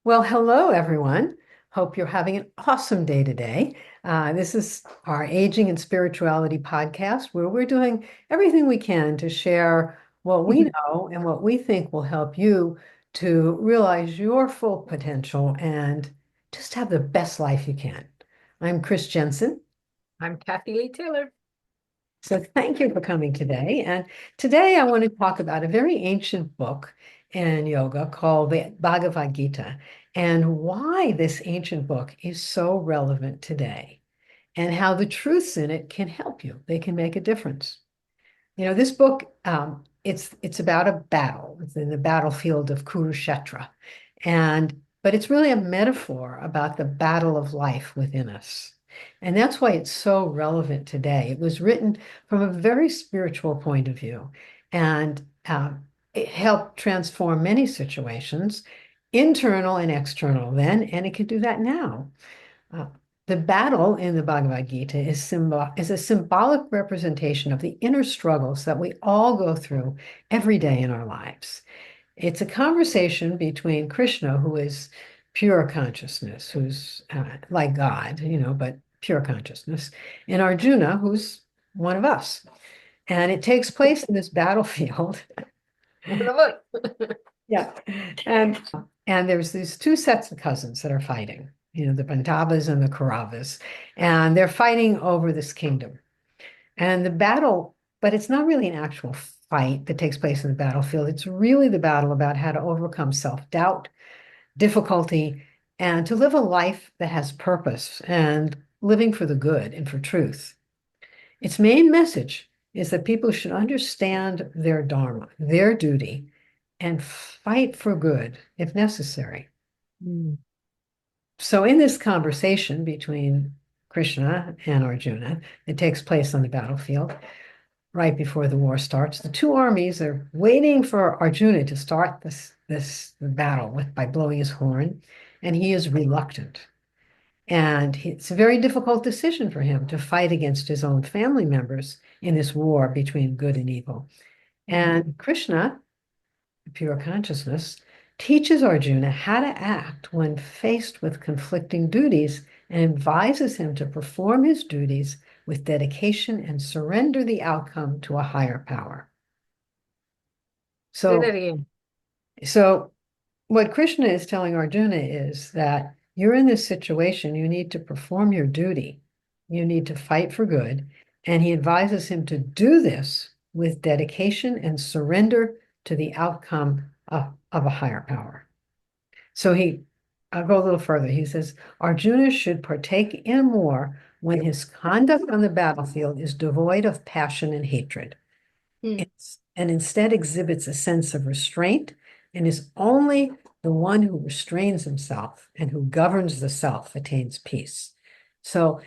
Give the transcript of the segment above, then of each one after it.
Well, hello, everyone. Hope you're having an awesome day today. This is our Aging and Spirituality podcast, where we're doing everything we can to share what we know and what we think will help you to realize your full potential and just have the best life you can. I'm Chris Jensen. I'm Kathy Lee Taylor. So thank you for coming today. And today I want to talk about a very ancient book in yoga called the Bhagavad Gita and why this ancient book is so relevant today and how the truths in it can help you. They can make a difference. This book, it's about a battle. It's in the battlefield of Kurukshetra. But it's really a metaphor about the battle of life within us. And that's why it's so relevant today. It was written from a very spiritual point of view, and it helped transform many situations, internal and external then, and it can do that now. Uh, the battle in the Bhagavad Gita is a symbolic representation of the inner struggles that we all go through every day in our lives. It's a conversation between Krishna, who is pure consciousness, who's like God, but pure consciousness, and Arjuna, who's one of us. And it takes place in this battlefield. Look. Yeah. And there's these two sets of cousins that are fighting, the Pandavas and the Kauravas, and they're fighting over this kingdom. And the battle, but it's not really an actual fight that takes place in the battlefield. It's really the battle about how to overcome self-doubt, difficulty, and to live a life that has purpose and living for the good and for truth. Its main message is that people should understand their dharma, their duty, and fight for good if necessary. Mm. So in this conversation between Krishna and Arjuna, it takes place on the battlefield right before the war starts. The two armies are waiting for Arjuna to start this battle by blowing his horn, and he is reluctant. And it's a very difficult decision for him to fight against his own family members in this war between good and evil. And Krishna, pure consciousness, teaches Arjuna how to act when faced with conflicting duties and advises him to perform his duties with dedication and surrender the outcome to a higher power. Say that So, again. so what Krishna is telling Arjuna is that you're in this situation, you need to perform your duty, you need to fight for good, and he advises him to do this with dedication and surrender to the outcome of a higher power. So I'll go a little further. He says, Arjuna should partake in war when his conduct on the battlefield is devoid of passion and hatred. And instead exhibits a sense of restraint and is only the one who restrains himself and who governs the self attains peace. So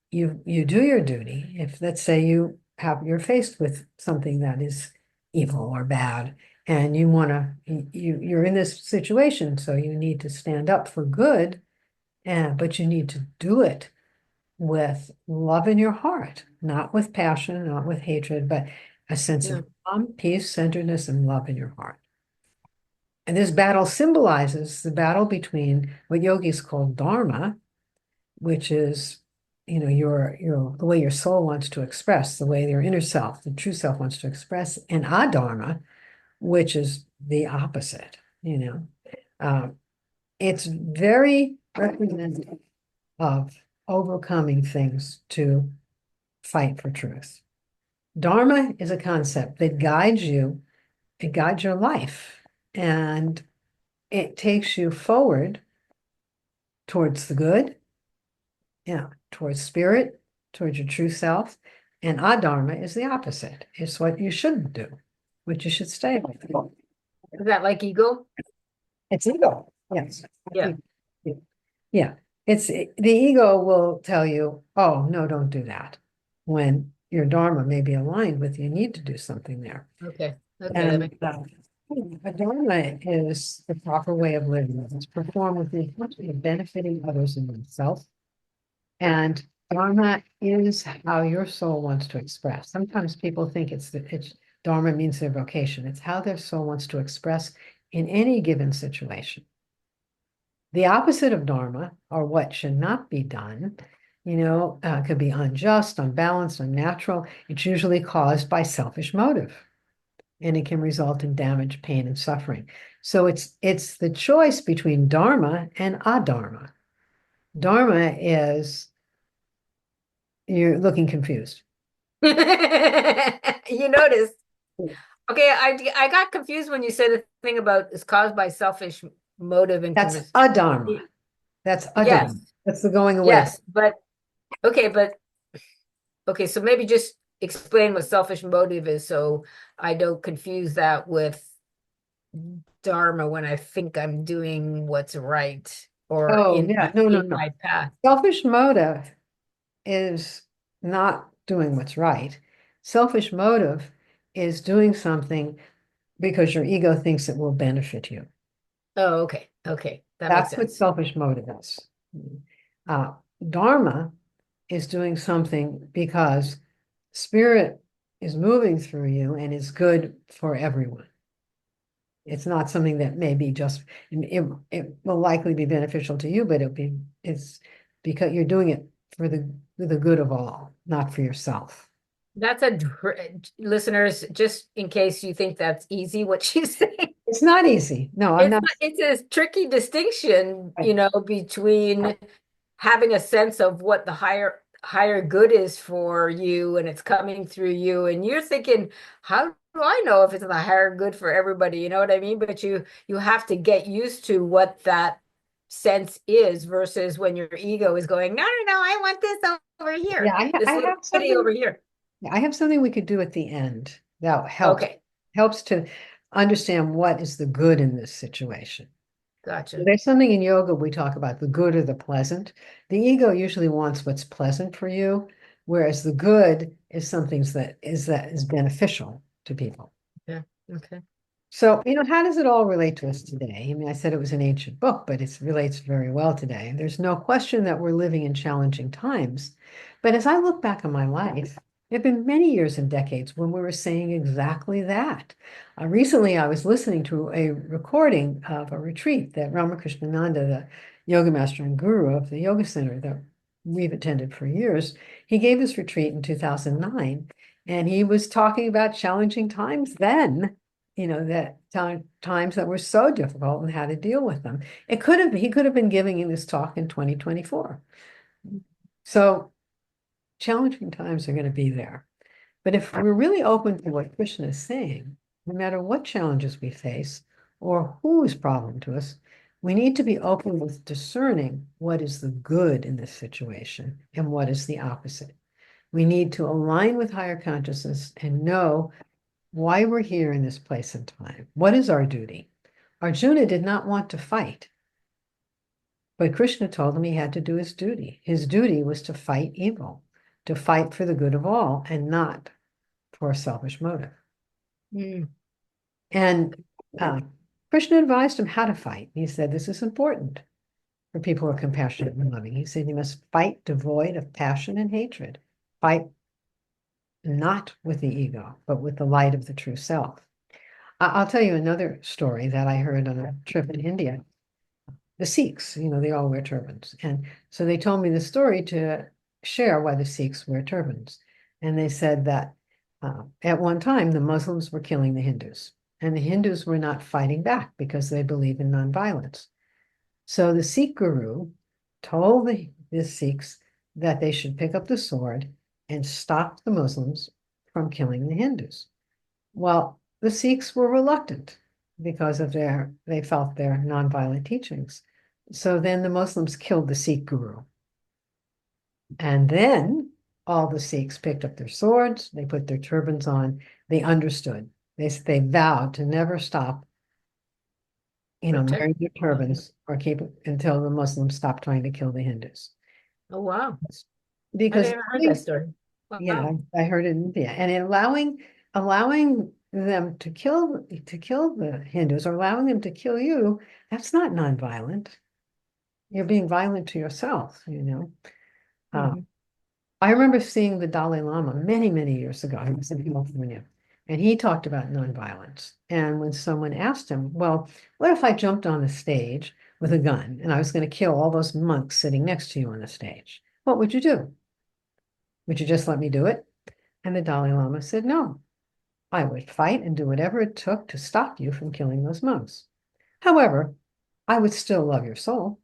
you do your duty. If let's say you're faced with something that is evil or bad, and you're in this situation, so you need to stand up for good, but you need to do it with love in your heart, not with passion, not with hatred, but a sense Yeah. of calm, peace, centeredness, and love in your heart. And this battle symbolizes the battle between what yogis call dharma, which is, your the way your soul wants to express, the way your inner self, the true self wants to express, and adharma, which is the opposite, It's very representative of overcoming things to fight for truth. Dharma is a concept that guides you, it guides your life, and it takes you forward towards the good, towards spirit, towards your true self. And adharma is the opposite. It's what you shouldn't do, what you should stay away from. Is that like ego? It's ego. Yes. Yeah. Yeah. The ego will tell you, oh, no, don't do that. When your dharma may be aligned with you need to do something there. Okay. Okay. That And makes a dharma is the proper way of living. It's performed with the intention of benefiting others and oneself. And dharma is how your soul wants to express. Sometimes people think it's dharma means their vocation. It's how their soul wants to express in any given situation. The opposite of dharma, or what should not be done, could be unjust, unbalanced, unnatural. It's usually caused by selfish motive, and it can result in damage, pain, and suffering. So it's the choice between dharma and adharma. Dharma is you're looking confused. You notice. Okay, I got confused when you said the thing about it's caused by selfish motive and That's convers. adharma. That's Yes, adharma. That's the going away. yes, but okay, so maybe just explain what selfish motive is so I don't confuse that with dharma when I think I'm doing what's right or Oh, yeah. No, no, in no. my path. Selfish motive is not doing what's right. Selfish motive is doing something because your ego thinks it will benefit you. Oh, okay, okay, that makes That's what sense. selfish motive is. Uh, Dharma is doing something because spirit is moving through you and is good for everyone. It's not something that may be just, it will likely be beneficial to you, but it's because you're doing it for the good of all, not for yourself. That's listeners, just in case you think that's easy, what she's saying. It's not easy. No, I'm It's not. not, it's a tricky distinction, Right. between having a sense of what the higher good is for you and it's coming through you and you're thinking, how do I know if it's the higher good for everybody? You know what I mean? But you have to get used to what that sense is versus when your ego is going, no, no, no, I want this over Yeah, here. I, This I little have kitty something. over here. I have something we could do at the end that Okay, helps to understand what is the good in this situation. gotcha. There's something in yoga we talk about the good or the pleasant. The ego usually wants what's pleasant for you, whereas the good is something that is beneficial to people. Yeah, okay. So, how does it all relate to us today? I mean, I said it was an ancient book, but it relates very well today. There's no question that we're living in challenging times. But as I look back on my life, there have been many years and decades when we were saying exactly that. Recently, I was listening to a recording of a retreat that Ramakrishnananda, the yoga master and guru of the yoga center that we've attended for years, he gave this retreat in 2009, and he was talking about challenging times then, that times that were so difficult and how to deal with them. He could have been giving this talk in 2024. So challenging times are going to be there. But if we're really open to what Krishna is saying, no matter what challenges we face or who is problem to us, we need to be open with discerning what is the good in this situation and what is the opposite. We need to align with higher consciousness and know why we're here in this place and time. What is our duty? Arjuna did not want to fight, but Krishna told him he had to do his duty. His duty was to fight evil, to fight for the good of all and not for a selfish motive. Mm. And uh, Krishna advised him how to fight. He said, this is important for people who are compassionate and loving. He said, you must fight devoid of passion and hatred. Fight not with the ego, but with the light of the true self. I'll tell you another story that I heard on a trip in India. The Sikhs, they all wear turbans. And so they told me the story to share why the Sikhs wear turbans. And they said that at one time, the Muslims were killing the Hindus, and the Hindus were not fighting back because they believe in nonviolence. So the Sikh guru told the Sikhs that they should pick up the sword and stop the Muslims from killing the Hindus. Well, the Sikhs were reluctant because they felt their nonviolent teachings. So then the Muslims killed the Sikh guru. And then all the Sikhs picked up their swords, they put their turbans on, they understood. They vowed to never stop, Protect. wearing their turbans or keep it until the Muslims stopped trying to kill the Hindus. Oh, wow. I Because never heard that story. yeah, Wow. I heard it in India, and allowing them to kill the Hindus or allowing them to kill you, that's not nonviolent. You're being violent to yourself. Uh, Mhm. I remember seeing the Dalai Lama many, many years ago. I was in California, And he talked about nonviolence. And when someone asked him, well, what if I jumped on the stage with a gun and I was going to kill all those monks sitting next to you on the stage? What would you do? Would you just let me do it? And the Dalai Lama said, no, I would fight and do whatever it took to stop you from killing those monks. However, I would still love your soul.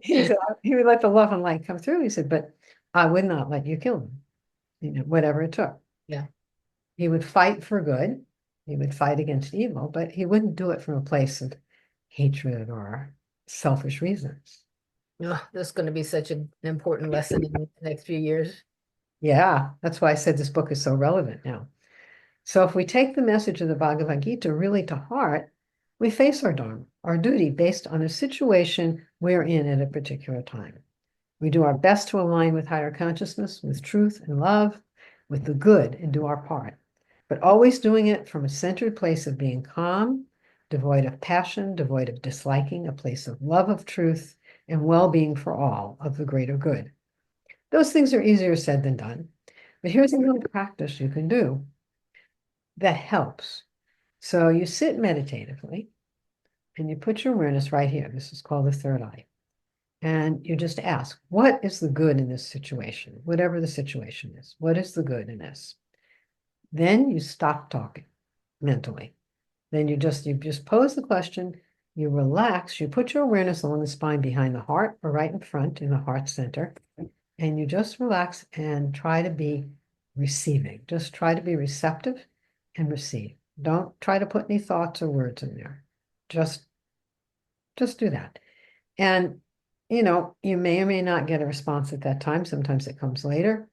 He said, he would let the love and light come through. He said, but I would not let you kill them, whatever it took. Yeah. He would fight for good. He would fight against evil, but he wouldn't do it from a place of hatred or selfish reasons. Oh, this is going to be such an important lesson in the next few years. Yeah, that's why I said this book is so relevant now. So if we take the message of the Bhagavad Gita really to heart, we face our dharma, our duty based on the situation we're in at a particular time. We do our best to align with higher consciousness, with truth and love, with the good, and do our part, but always doing it from a centered place of being calm, devoid of passion, devoid of disliking, a place of love of truth and well-being for all of the greater good. Those things are easier said than done, but here's a little practice you can do that helps. So you sit meditatively and you put your awareness right here. This is called the third eye. And you just ask, what is the good in this situation? Whatever the situation is, what is the good in this? Then you stop talking mentally. Then you just pose the question, you relax, you put your awareness along the spine behind the heart or right in front in the heart center, and you just relax and try to be receiving. Just try to be receptive and receive. Don't try to put any thoughts or words in there. Just do that. And you may or may not get a response at that time. Sometimes it comes later.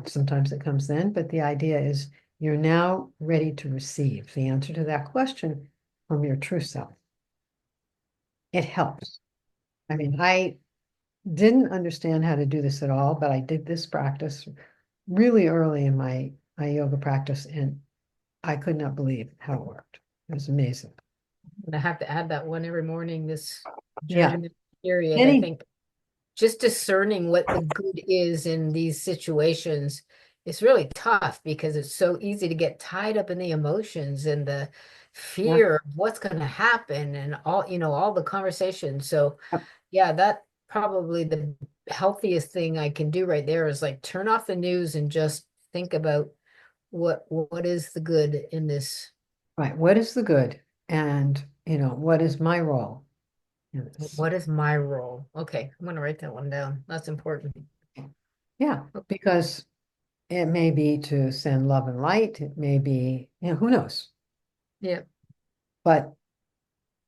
Sometimes it comes then. But the idea is you're now ready to receive the answer to that question from your true self. It helps. I mean, I didn't understand how to do this at all, but I did this practice really early in my yoga practice, and I could not believe how it worked. It was amazing. I have to add that one every morning Yeah. during the period. I Any, think just discerning what the good is in these situations is really tough because it's so easy to get tied up in the emotions and the yeah. fear of what's going to happen and all the conversations. So yeah, that probably the healthiest thing I can do right there is like turn off the news and just think about what is the good in this. Right. What is the good? And, what is my role in this? What is my role? Okay, I'm gonna write that one down. That's important. Yeah, because it may be to send love and light. It may be, who knows? Yeah. But,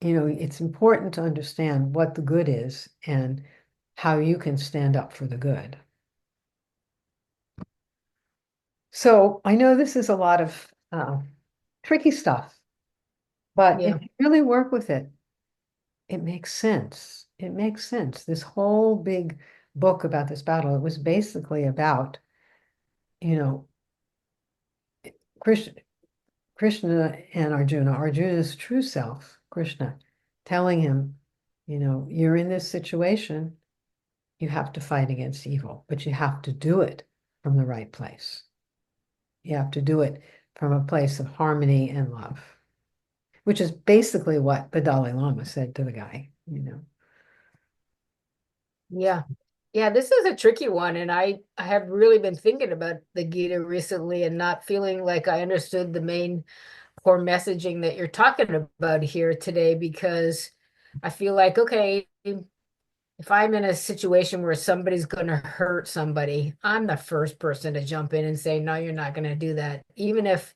it's important to understand what the good is and how you can stand up for the good. So I know this is a lot of tricky stuff, but if Yeah. you really work with it, it makes sense. It makes sense. This whole big book about this battle, it was basically about, you know, Krishna, Krishna and Arjuna, Arjuna's true self, Krishna, telling him, you're in this situation, you have to fight against evil, but you have to do it from the right place. You have to do it from a place of harmony and love, which is basically what the Dalai Lama said to the guy. Yeah. Yeah, this is a tricky one, and I have really been thinking about the Gita recently and not feeling like I understood the main core messaging that you're talking about here today because I feel like, okay, if I'm in a situation where somebody's going to hurt somebody, I'm the first person to jump in and say, no, you're not going to do that, even if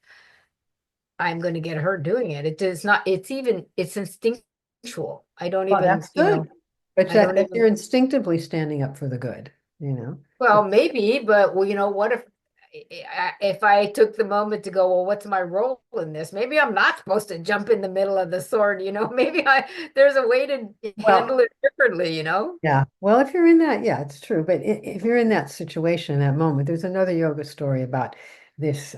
I'm going to get hurt doing it. It does not, it's instinctual. I don't Well, even, that's good. But I don't you're even, instinctively standing up for the good. well, maybe, but well, what if I took the moment to go, well, what's my role in this? Maybe I'm not supposed to jump in the middle of the sword. Maybe there's a way to Well, handle it differently. yeah. Well, if you're in that, yeah, it's true. But if you're in that situation, in that moment, there's another yoga story about this,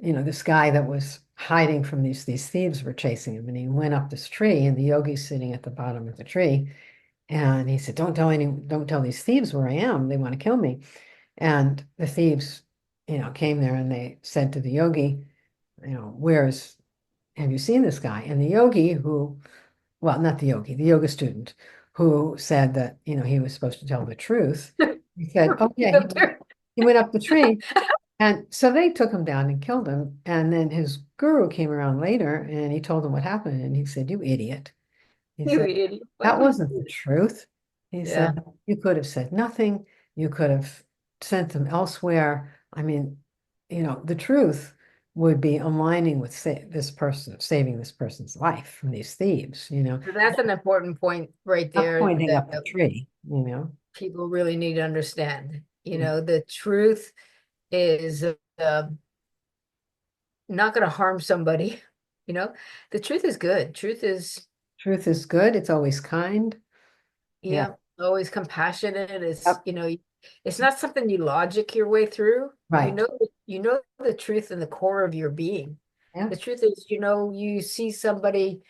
this guy that was hiding from these thieves were chasing him, and he went up this tree, and the yogi's sitting at the bottom of the tree, and he said, don't tell these thieves where I am. They want to kill me." And the thieves, came there and they said to the yogi, where's, have you seen this guy? And the yogi who, well, not the yogi, the yoga student who said that, he was supposed to tell the truth. He said, oh yeah, he went up the tree. And so they took him down and killed him. And then his guru came around later and he told him what happened. And he said, you idiot. He You said, idiot. Why that would wasn't the you? truth. He Yeah. said, you could have said nothing. You could have sent them elsewhere. I mean, the truth would be aligning with this person, saving this person's life from these thieves, So that's an important point right not there pointing that up the tree. people really need to understand. Mm. The truth is not going to harm somebody. You know, the truth is good. Truth is, Truth is good. It's always kind. Yeah. yeah, always compassionate. It's, Yep. it's not something you logic your way through. Right. You know the truth in the core of your being. Yeah. The truth is, you see somebody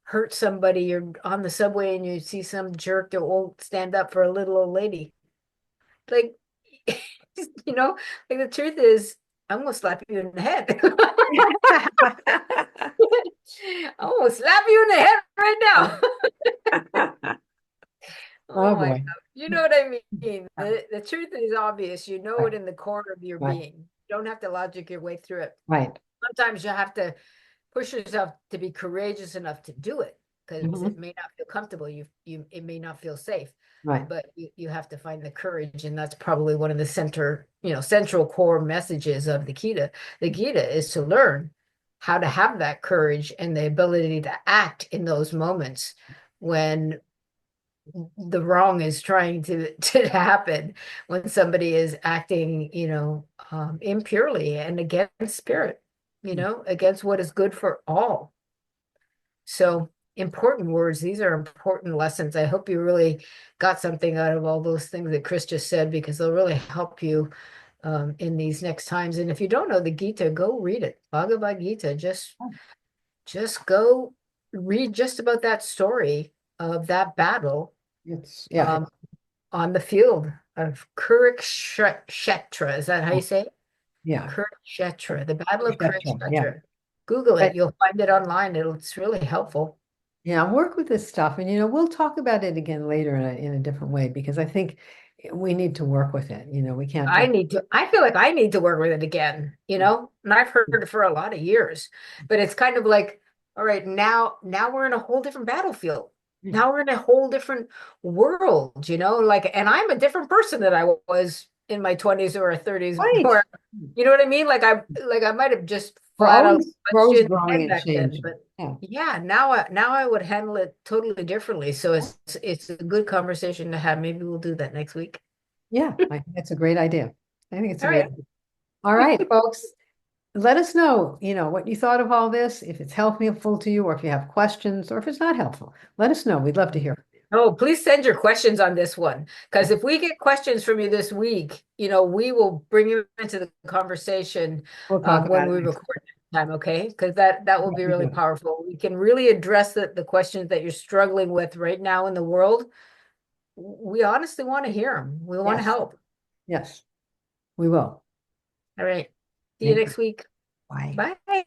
hurt somebody, you're on the subway and you see some jerk that won't stand up for a little old lady. Like, you know, like the truth is, I'm gonna slap you in the head. I'm gonna slap you in the head right now. Oh Oh my God. boy. You know what I mean? The truth is obvious. You know Right. it in the core of your Right. being. You don't have to logic your way through it. Right. Sometimes you have to push yourself to be courageous enough to do it because it Mhm. may not feel comfortable. It may not feel safe, Right. but you have to find the courage, and that's probably one of the central core messages of the Gita. The Gita is to learn how to have that courage and the ability to act in those moments when the wrong is trying to happen, when somebody is acting, impurely and against spirit, against what is good for all. So important words. These are important lessons. I hope you really got something out of all those things that Chris just said, because they'll really help you in these next times. And if you don't know the Gita, go read it. Bhagavad Gita. Just go read just about that story of that battle Yeah. um, on the field of Kurukshetra. Is that how you say it? Yeah. Kurukshetra, the Battle of Yeah. Kurukshetra. Google it. But You'll find it online. It's really helpful. yeah, work with this stuff, and we'll talk about it again later in a different way because I think we need to work with it. We can't just. I feel like I need to work with it again, and I've heard it for a lot of years, but it's kind of like, all right, now we're in a whole different battlefield. Mm. Now we're in a whole different world, like, and I'm a different person than I was in my 20s or 30s, Right. where, you know what I mean? Like I might have just We're flat out always punched you grows, in the growing, head and back then, changing. but Yeah. yeah, now I would handle it totally differently. So it's a good conversation to have. Maybe we'll do that next week. Yeah. I think that's a great idea. I think it's a All great right. idea. All right, folks. Let us know, what you thought of all this, if it's helpful to you, or if you have questions, or if it's not helpful. Let us know. We'd love to hear from you. Oh, please send your questions on this one. Because if we get questions from you this week, we will bring you into the conversation We'll talk when about it we next record next time, okay? Because that will time. be We really do. powerful. We can really address the questions that you're struggling with right now in the world. We honestly want to hear them. We want to Yes. help. Yes, we will. All right. See you Thank you. next week. Bye. Bye.